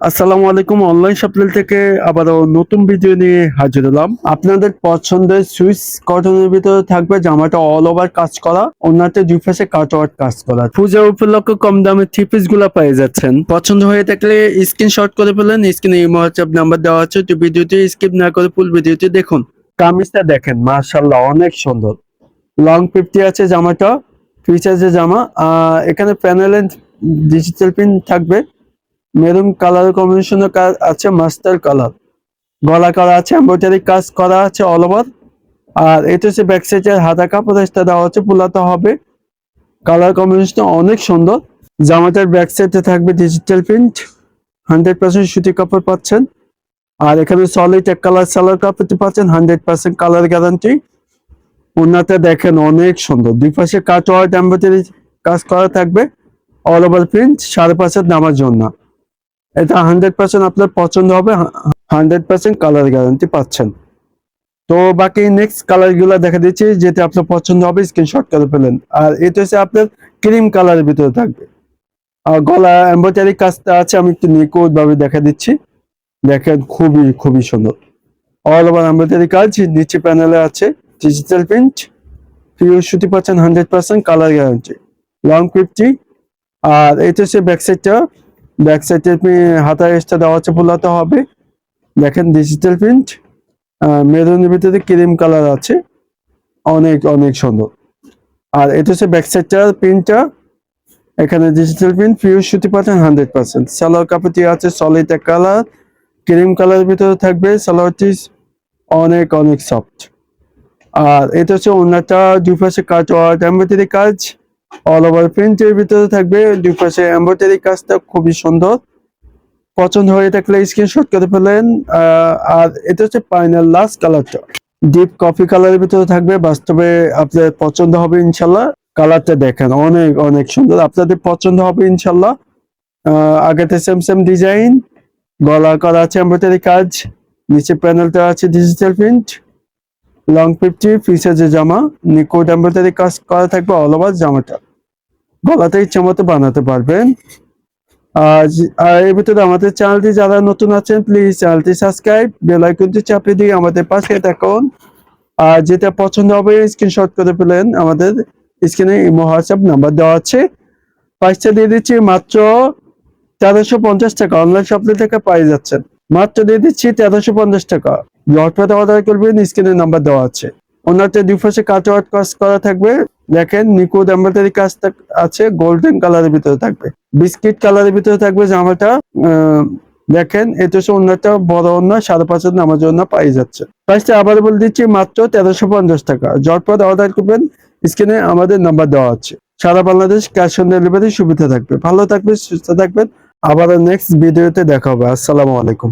আসসালামু আলাইকুম। Online shopping থেকে আবারও নতুন ভিডিও নিয়ে হাজির হলাম। আপনাদের পছন্দের সুইস কটনের ভিতরে থাকবে জামাটা অল ওভার কাজ করা, ওনাতে দুই পাশে কাটওয়ার্ক কাজ করা। পূজা উপলক্ষে কম দামে থ্রি পিস গুলা পেয়ে যাচ্ছেন। পছন্দ হয়ে থাকলে স্ক্রিনশট করে ফেলেন। স্ক্রিনে ইমো হোয়াটসঅ্যাপ নাম্বার দেওয়া আছে, তো ভিডিওটি স্কিপ না করে ফুল ভিডিওটি দেখুন। কামিজটা দেখেন, মাশাআল্লাহ অনেক সুন্দর। লং 50 আছে জামাটা, ফ্রি সাইজের জামা। এখানে প্যানেলে ডিজিটাল প্রিন্ট থাকবে, মেরুন কালার কম্বিনেশনের কাজ আছে, মাস্টার কালার গলা করা আছে, এমব্রয়ডারি কাজ করা আছে অল ওভার। আর এটা হচ্ছে ব্যাক সাইডের হাতা কাপড়, এটা দেওয়া হচ্ছে পুলাতে হবে। কালার কম্বিনেশন অনেক সুন্দর। জামাটার ব্যাক সাইডে থাকবে ডিজিটাল প্রিন্ট, 100% সুতি কাপড় পাচ্ছেন। আর এখানে সলিড এক কালার সালোয়ার কাপড় পাচ্ছেন, 100% কালার গ্যারান্টি। ওনাতে দেখেন অনেক সুন্দর, দুই পাশে কাট ওয়ার্ক এমব্রয়ডারি কাজ করা থাকবে, অল ওভার প্রিন্ট, 5.5 নামার জন্য। এটা 100% আপনার পছন্দ হবে, 100% কালার গ্যারান্টি পাচ্ছেন। তো বাকি নেক্সট কালার গুলা দেখা দিচ্ছি, যেটা আপনার পছন্দ হবে স্ক্রিনশট করে ফেলেন। আর এটা হচ্ছে আপনার ক্রিম কালারের ভিতরে থাকবে, আর গলা এমব্রয়ডারি কাজটা আছে, আমি একটু নিখুঁত ভাবে দেখা দিচ্ছি। দেখেন খুবই খুবই সুন্দর, অল ওভার এমব্রয়ডারি কাজ, নিচে প্যানেলে আছে ডিজিটাল প্রিন্ট, পিওর সুতি পাচ্ছেন, 100% কালার গ্যারান্টি, লং 50। আর এটা হচ্ছে ব্যাক সাইডটা, ব্যাক সাইডে হাতা এক্সট্রা দেওয়া আছে, ফুলাতে হবে। দেখেন ডিজিটাল প্রিন্ট, মেরুনের ভিতরে ক্রিম কালার আছে, অনেক অনেক সুন্দর। আর এটা হচ্ছে ব্যাক সাইডটার প্রিন্টটা, এখানে ডিজিটাল প্রিন্ট, পিওর সুতি পাচ্ছেন 100%। সালোয়ার কাপড়টি আছে সলিড এক কালার, ক্রিম কালারের ভিতরে থাকবে। সালোয়ারটি অনেক অনেক সফট। আর এটা হচ্ছে ওনাটা, দুই পাশে কাট ওয়ার্ক এমব্রয়ডারি কাজ, অল ওভার প্রিন্টের ভিতরে থাকবে, দুই পাশে এমব্রয়ডারি কাজটা খুবই সুন্দর। পছন্দ হয়ে থাকলে স্ক্রিনশট করে ফেলেন। আর এটা হচ্ছে ফাইনাল লাস্ট কালারটা, ডিপ কফি কালারের ভিতরে থাকবে, বাস্তবে আপনাদের পছন্দ হবে ইনশাল্লাহ। কালারটা দেখেন অনেক অনেক সুন্দর, আপনাদের পছন্দ হবে ইনশাল্লাহ। আগেতে সেম সেম ডিজাইন, গলা করা আছে এমব্রয়ডারি কাজ, নিচে প্যানেলটা আছে ডিজিটাল প্রিন্ট, লং 50 ফ্রি সাইজের জামা, নিখুঁত এমব্রয়ডারি কাজ করা থাকবে অল ওভার জামাটা। গলাতে ইচ্ছা মতো বানাতে পারবেন। আর এর ভিতরে আমাদের চ্যানেলটি যারা নতুন আছেন, প্লিজ চ্যানেলটি সাবস্ক্রাইব, বেল আইকনটি চাপিয়ে দিয়ে আমাদের পাশে থাকুন। আর যেটা পছন্দ হবে স্ক্রিনশট করে ফেলেন, আমাদের স্ক্রিনে ইমো হোয়াটসঅ্যাপ নাম্বার দেওয়া আছে। প্রাইসটা দিয়ে দিচ্ছি মাত্র 1350 টাকা, অনলাইন শপিং থেকে পেয়ে যাচ্ছেন। মাত্র দিয়ে দিচ্ছি 1350 টাকা। ঝটপট অর্ডার করবেন, স্ক্রিনে নাম্বার দেওয়া আছে। ওনাতে দুই পাশে কাট ওয়ার্ক কাজ করা থাকবে, দেখেন নিখুঁত এমব্রয়ডারি কাজ আছে, গোল্ডেন কালারের ভিতরে থাকবে, বিস্কিট কালারের ভিতরে থাকবে জামাটা। দেখেন এটা হচ্ছে ওনাটা, বড় ওনা, 5.5 নামার জন্য পাই যাচ্ছে। প্রাইসটা আবার বলে দিচ্ছি মাত্র 1350 টাকা। ঝটপট অর্ডার করবেন, স্ক্রিনে আমাদের নাম্বার দেওয়া আছে। সারা বাংলাদেশ ক্যাশ অন ডেলিভারি সুবিধা থাকবে। ভালো থাকবেন, সুস্থ থাকবেন। আবার নেক্সট ভিডিওতে দেখা হবে। আসসালামু আলাইকুম।